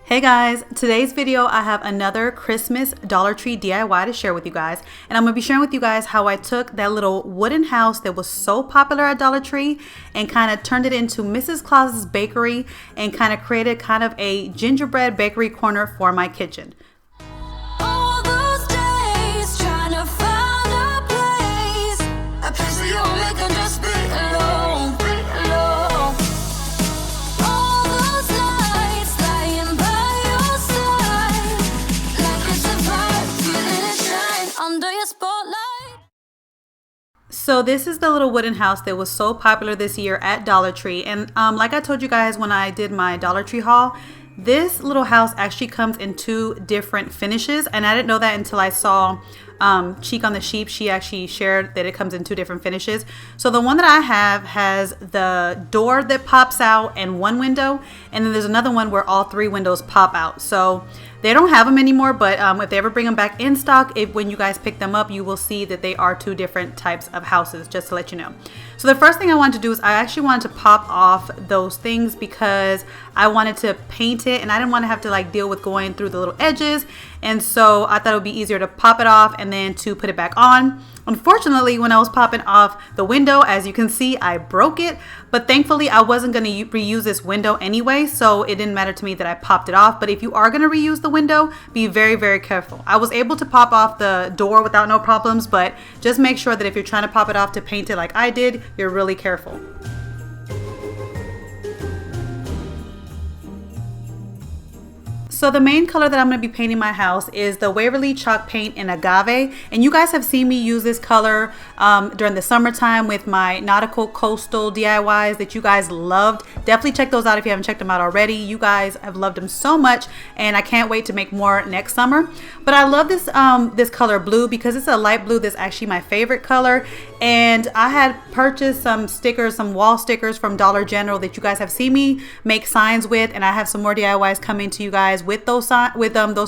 Hey guys, today's video I have another Christmas Dollar Tree DIY to share with you guys, and I'm going to be sharing with you guys how I took that little wooden house that was so popular at Dollar Tree and kind of turned it into Mrs. Claus's bakery and kind of created kind of a gingerbread bakery corner for my kitchen. So this is the little wooden house that was so popular this year at Dollar Tree. And like I told you guys when I did my Dollar Tree haul, this little house actually comes in two different finishes. And I didn't know that until I saw Cheek on the Sheep. She actually shared that it comes in two different finishes. So the one that I have has the door that pops out and one window. And then there's another one where all three windows pop out. So they don't have them anymore, but if they ever bring them back in stock, when you guys pick them up, you will see that they are two different types of houses, just to let you know. So the first thing I wanted to do is I actually wanted to pop off those things because I wanted to paint it and I didn't want to have to like deal with going through the little edges. And so I thought it would be easier to pop it off and then to put it back on. Unfortunately, when I was popping off the window, as you can see, I broke it. But thankfully, I wasn't going to reuse this window anyway, so it didn't matter to me that I popped it off. But if you are going to reuse the window, be very, very careful. I was able to pop off the door without no problems, but just make sure that if you're trying to pop it off to paint it like I did, you're really careful. So the main color that I'm going to be painting my house is the Waverly Chalk Paint in Agave. And you guys have seen me use this color during the summertime with my nautical coastal DIYs that you guys loved. Definitely check those out if you haven't checked them out already. You guys have loved them so much and I can't wait to make more next summer. But I love this this color blue because it's a light blue that's actually my favorite color. And I had purchased some stickers, some wall stickers from Dollar General that you guys have seen me make signs with, and I have some more DIYs coming to you guys with those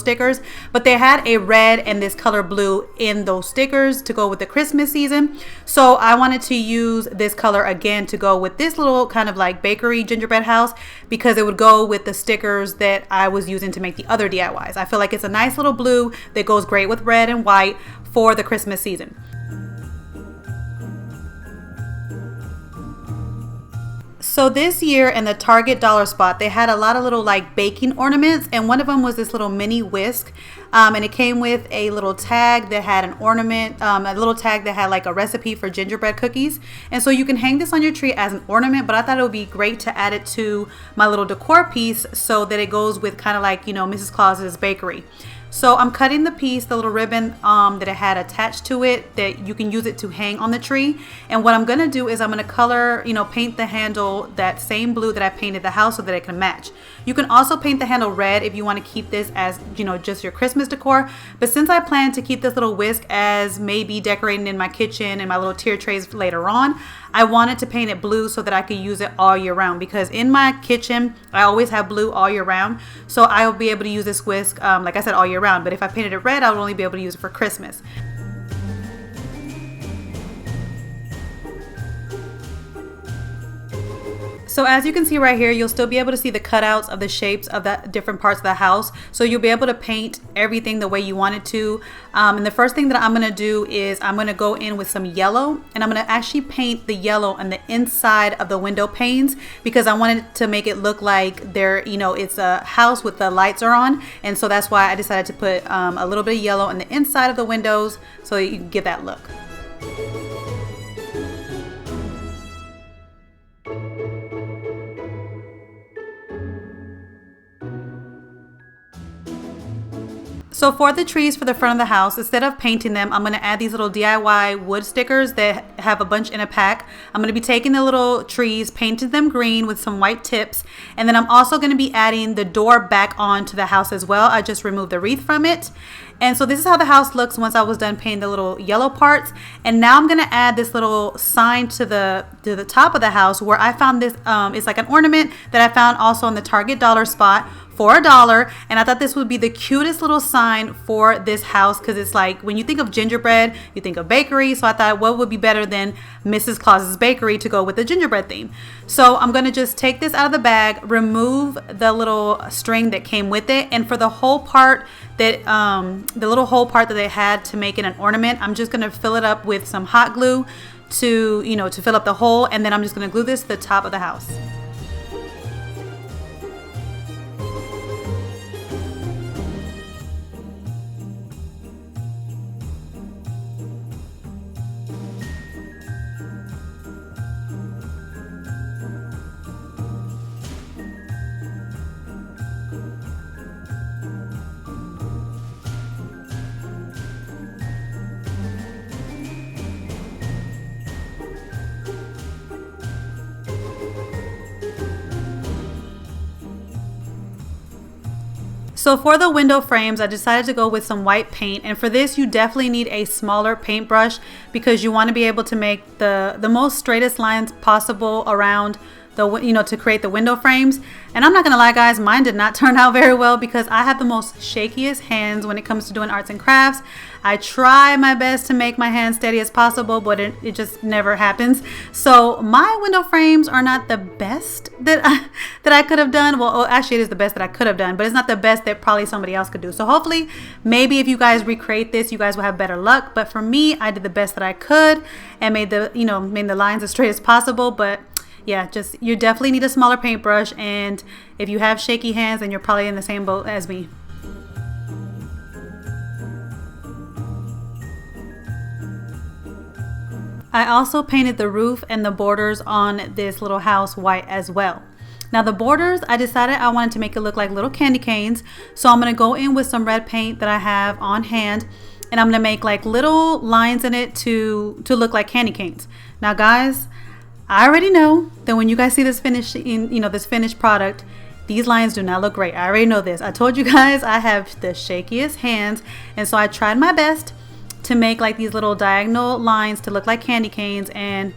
stickers. But they had a red and this color blue in those stickers to go with the Christmas season. So I wanted to use this color again to go with this little kind of like bakery gingerbread house because it would go with the stickers that I was using to make the other DIYs. I feel like it's a nice little blue that goes great with red and white for the Christmas season. So this year in the Target dollar spot, they had a lot of little like baking ornaments, and one of them was this little mini whisk, and it came with a little tag that had an ornament, a little tag that had like a recipe for gingerbread cookies. And so you can hang this on your tree as an ornament, but I thought it would be great to add it to my little decor piece so that it goes with kind of like, you know, Mrs. Claus's bakery. So I'm cutting the piece, the little ribbon that it had attached to it, that you can use it to hang on the tree. And what I'm going to do is I'm going to color, you know, paint the handle that same blue that I painted the house so that it can match. You can also paint the handle red if you want to keep this as, you know, just your Christmas decor. But since I plan to keep this little whisk as maybe decorating in my kitchen and my little tier trays later on, I wanted to paint it blue so that I could use it all year round, because in my kitchen I always have blue all year round. So I'll be able to use this whisk, like I said, all year round. But if I painted it red, I would only be able to use it for Christmas. So as you can see right here, you'll still be able to see the cutouts of the shapes of the different parts of the house. So you'll be able to paint everything the way you want it to. And the first thing that I'm going to do is I'm going to go in with some yellow, and I'm going to actually paint the yellow on the inside of the window panes because I wanted to make it look like there, you know, it's a house with the lights are on. And so that's why I decided to put a little bit of yellow on the inside of the windows so you can get that look. So for the trees for the front of the house, instead of painting them, I'm going to add these little DIY wood stickers that have a bunch in a pack. I'm going to be taking the little trees, painting them green with some white tips. And then I'm also going to be adding the door back onto the house as well. I just removed the wreath from it. And so this is how the house looks once I was done painting the little yellow parts. And now I'm gonna add this little sign to the top of the house where I found this, it's like an ornament that I found also in the Target dollar spot for $1, and I thought this would be the cutest little sign for this house because it's like when you think of gingerbread, you think of bakery. So I thought what would be better than Mrs. Claus's Bakery to go with the gingerbread theme. So I'm gonna just take this out of the bag, remove the little string that came with it, and for the whole part that the little hole part that they had to make it an ornament, I'm just gonna fill it up with some hot glue to fill up the hole, and then I'm just gonna glue this to the top of the house. So for the window frames, I decided to go with some white paint, and for this you definitely need a smaller paintbrush because you want to be able to make the most straightest lines possible around the, to create the window frames. And I'm not gonna lie guys, mine did not turn out very well because I have the most shakiest hands when it comes to doing arts and crafts. I try my best to make my hands steady as possible, but it just never happens. So my window frames are not the best that I could have done. Well, actually it is the best that I could have done, but it's not the best that probably somebody else could do. So hopefully, maybe if you guys recreate this, you guys will have better luck. But for me, I did the best that I could and made the lines as straight as possible. But yeah, you definitely need a smaller paintbrush, and if you have shaky hands, then you're probably in the same boat as me. I also painted the roof and the borders on this little house white as well. Now the borders, I decided I wanted to make it look like little candy canes, so I'm going to go in with some red paint that I have on hand, and I'm going to make like little lines in it to look like candy canes. Now guys, I already know that when you guys see this this finished product, these lines do not look great. I already know this. I told you guys I have the shakiest hands, and so I tried my best to make like these little diagonal lines to look like candy canes, and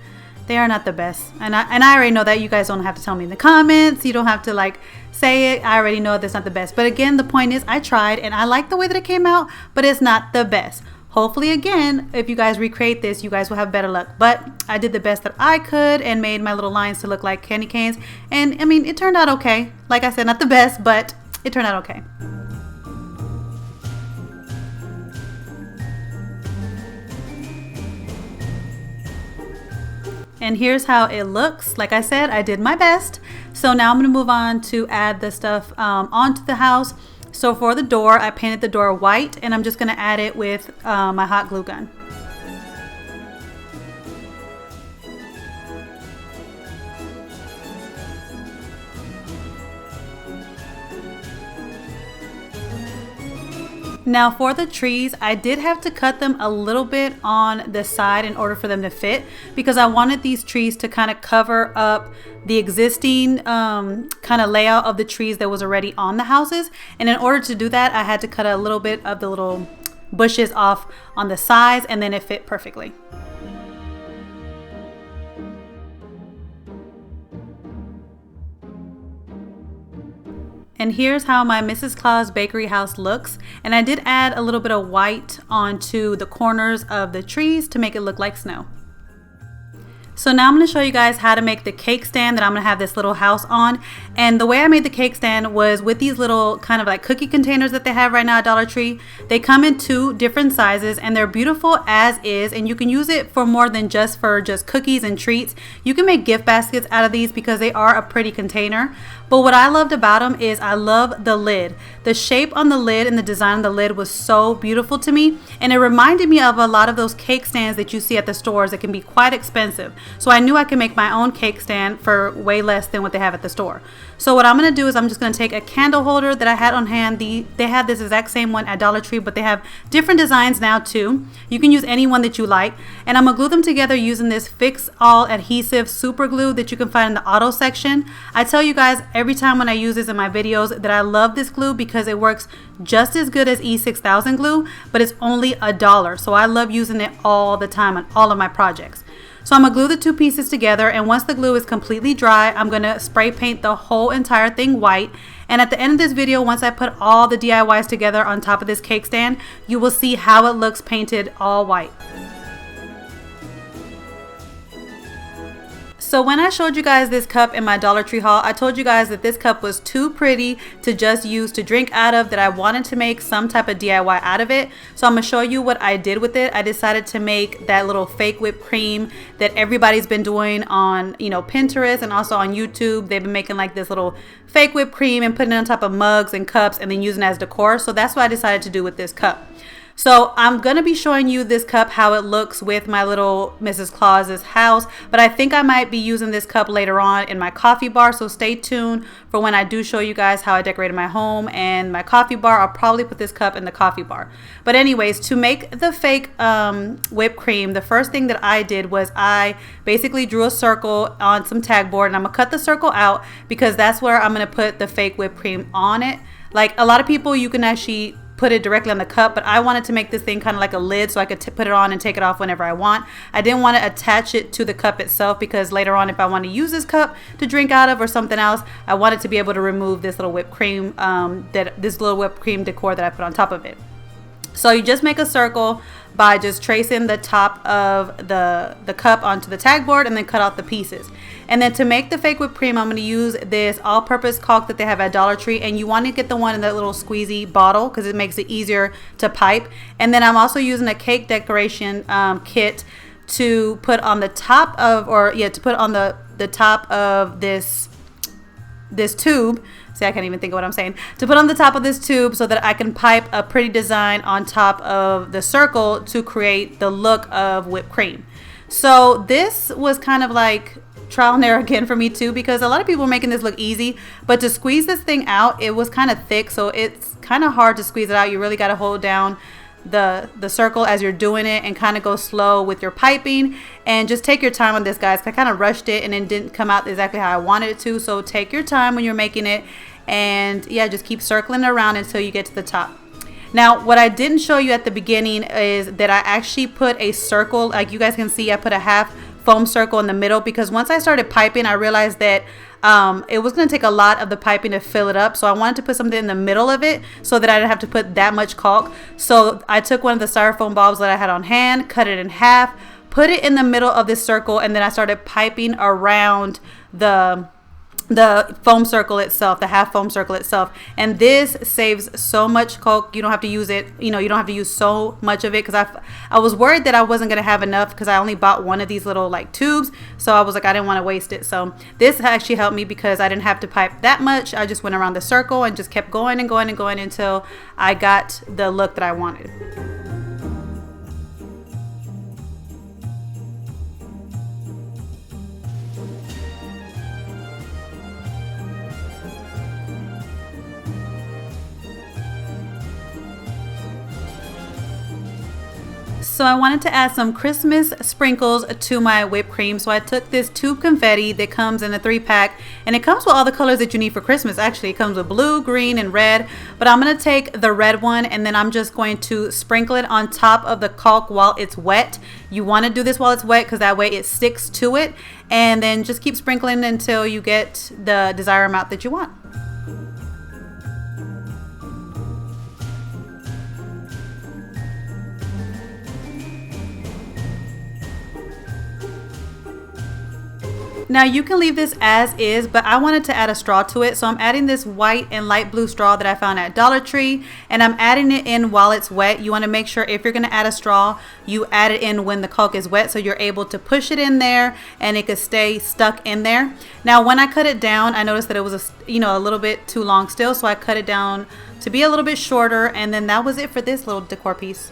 they are not the best. And I already know that. You guys don't have to tell me in the comments. You don't have to like say it. I already know that's not the best. But again, the point is I tried and I like the way that it came out, but it's not the best. Hopefully again, if you guys recreate this, you guys will have better luck. But I did the best that I could and made my little lines to look like candy canes. And I mean, it turned out okay. Like I said, not the best, but it turned out okay. And here's how it looks. Like I said, I did my best. So now I'm gonna move on to add the stuff onto the house. So for the door, I painted the door white, and I'm just gonna add it with my hot glue gun. Now for the trees, I did have to cut them a little bit on the side in order for them to fit, because I wanted these trees to kind of cover up the existing kind of layout of the trees that was already on the houses. And in order to do that, I had to cut a little bit of the little bushes off on the sides, and then it fit perfectly. And here's how my Mrs. Claus Bakery house looks. And I did add a little bit of white onto the corners of the trees to make it look like snow. So now I'm going to show you guys how to make the cake stand that I'm going to have this little house on. And the way I made the cake stand was with these little kind of like cookie containers that they have right now at Dollar Tree. They come in 2 different sizes, and they're beautiful as is, and you can use it for more than just cookies and treats. You can make gift baskets out of these because they are a pretty container. But what I loved about them is I love the lid. The shape on the lid and the design on the lid was so beautiful to me, and it reminded me of a lot of those cake stands that you see at the stores that can be quite expensive. So I knew I could make my own cake stand for way less than what they have at the store. So what I'm going to do is I'm just going to take a candle holder that I had on hand. They had this exact same one at Dollar Tree, but they have different designs now too. You can use any one that you like. And I'm going to glue them together using this Fix All adhesive super glue that you can find in the auto section. I tell you guys every time when I use this in my videos that I love this glue because it works just as good as E6000 glue, but it's only $1. So I love using it all the time on all of my projects. So I'm going to glue the two pieces together, and once the glue is completely dry, I'm going to spray paint the whole entire thing white. And at the end of this video, once I put all the DIYs together on top of this cake stand, you will see how it looks painted all white. So when I showed you guys this cup in my Dollar Tree haul, I told you guys that this cup was too pretty to just use to drink out of, that I wanted to make some type of DIY out of it. So I'm going to show you what I did with it. I decided to make that little fake whipped cream that everybody's been doing on, Pinterest and also on YouTube. They've been making like this little fake whipped cream and putting it on top of mugs and cups and then using it as decor. So that's what I decided to do with this cup. So I'm going to be showing you this cup, how it looks with my little Mrs. Claus's house, but I think I might be using this cup later on in my coffee bar, so stay tuned for when I do show you guys how I decorated my home and my coffee bar. I'll probably put this cup in the coffee bar. But anyways, to make the fake whipped cream, the first thing that I did was I basically drew a circle on some tag board, and I'm going to cut the circle out because that's where I'm going to put the fake whipped cream on it. Like a lot of people, you can actually put it directly on the cup, but I wanted to make this thing kind of like a lid so I could put it on and take it off whenever I want. I didn't want to attach it to the cup itself because later on, if I want to use this cup to drink out of or something else, I wanted to be able to remove this little whipped cream, this little whipped cream decor that I put on top of it. So you just make a circle by just tracing the top of the cup onto the tag board and then cut out the pieces. And then to make the fake whipped cream, I'm going to use this all-purpose caulk that they have at Dollar Tree, and you want to get the one in that little squeezy bottle because it makes it easier to pipe. And then I'm also using a cake decoration kit to put on the top of, to put on the top of this tube. See, I can't even think of what I'm saying. To put on the top of this tube so that I can pipe a pretty design on top of the circle to create the look of whipped cream. So this was kind of like trial and error again for me too, because a lot of people are making this look easy, but to squeeze this thing out, it was kind of thick, so it's kind of hard to squeeze it out. You really got to hold down the circle as you're doing it and kind of go slow with your piping, and just take your time on this, guys. I kind of rushed it and it didn't come out exactly how I wanted it to, so take your time when you're making it, and yeah, just keep circling it around until you get to the top. Now, what I didn't show you at the beginning is that I actually put a circle, like you guys can see, I put a half foam circle in the middle, because once I started piping, I realized that it was going to take a lot of the piping to fill it up. So I wanted to put something in the middle of it so that I didn't have to put that much caulk. So I took one of the styrofoam bulbs that I had on hand, cut it in half, put it in the middle of this circle, and then I started piping around the foam circle itself, the half foam circle itself. And this saves so much caulk. You don't have to use it, you don't have to use so much of it, because I was worried that I wasn't going to have enough because I only bought one of these little like tubes. So I was like, I didn't want to waste it. So this actually helped me because I didn't have to pipe that much. I just went around the circle and just kept going and going and going until I got the look that I wanted. So I wanted to add some Christmas sprinkles to my whipped cream. So I took this tube confetti that comes in a 3-pack, and it comes with all the colors that you need for Christmas. Actually, it comes with blue, green, and red. But I'm going to take the red one, and then I'm just going to sprinkle it on top of the caulk while it's wet. You want to do this while it's wet because that way it sticks to it. And then just keep sprinkling until you get the desired amount that you want. Now you can leave this as is, but I wanted to add a straw to it. So I'm adding this white and light blue straw that I found at Dollar Tree, and I'm adding it in while it's wet. You want to make sure if you're going to add a straw, you add it in when the caulk is wet so you're able to push it in there and it could stay stuck in there. Now when I cut it down, I noticed that it was a little bit too long still, so I cut it down to be a little bit shorter, and then that was it for this little decor piece.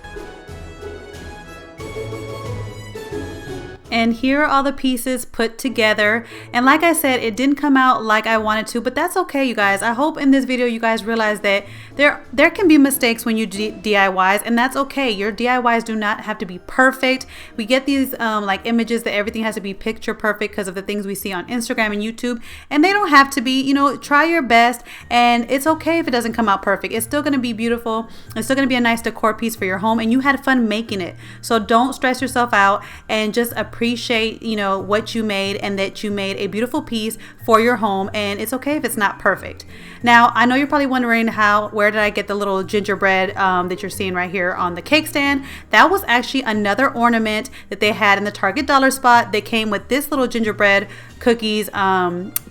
And here are all the pieces put together. And like I said, it didn't come out like I wanted to, but that's okay, you guys. I hope in this video you guys realize that there can be mistakes when you do DIYs, and that's okay. Your DIYs do not have to be perfect. We get these like images that everything has to be picture perfect because of the things we see on Instagram and YouTube, and they don't have to be. You know, try your best, and it's okay if it doesn't come out perfect. It's still going to be beautiful. It's still going to be a nice decor piece for your home, and you had fun making it. So don't stress yourself out, and just appreciate, you know, what you made, and that you made a beautiful piece for your home. And it's okay if it's not perfect. Now, I know you're probably wondering where did I get the little gingerbread that you're seeing right here on the cake stand. That was actually another ornament that they had in the Target dollar spot. They came with this little gingerbread cookies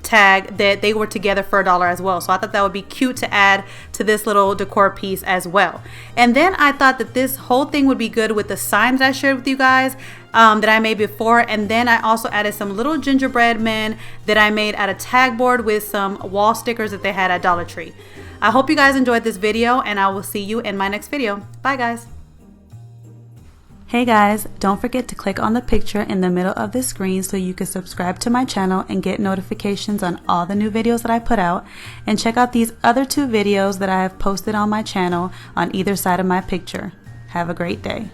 tag that they were together for $1 as well. So I thought that would be cute to add to this little decor piece as well. And then I thought that this whole thing would be good with the sign that I shared with you guys that I made before. And then I also added some little gingerbread men that I made out of tag board with some wall stickers that they had at Dollar Tree. I hope you guys enjoyed this video, and I will see you in my next video. Bye guys. Hey guys, don't forget to click on the picture in the middle of the screen so you can subscribe to my channel and get notifications on all the new videos that I put out. And check out these other 2 videos that I have posted on my channel on either side of my picture. Have a great day.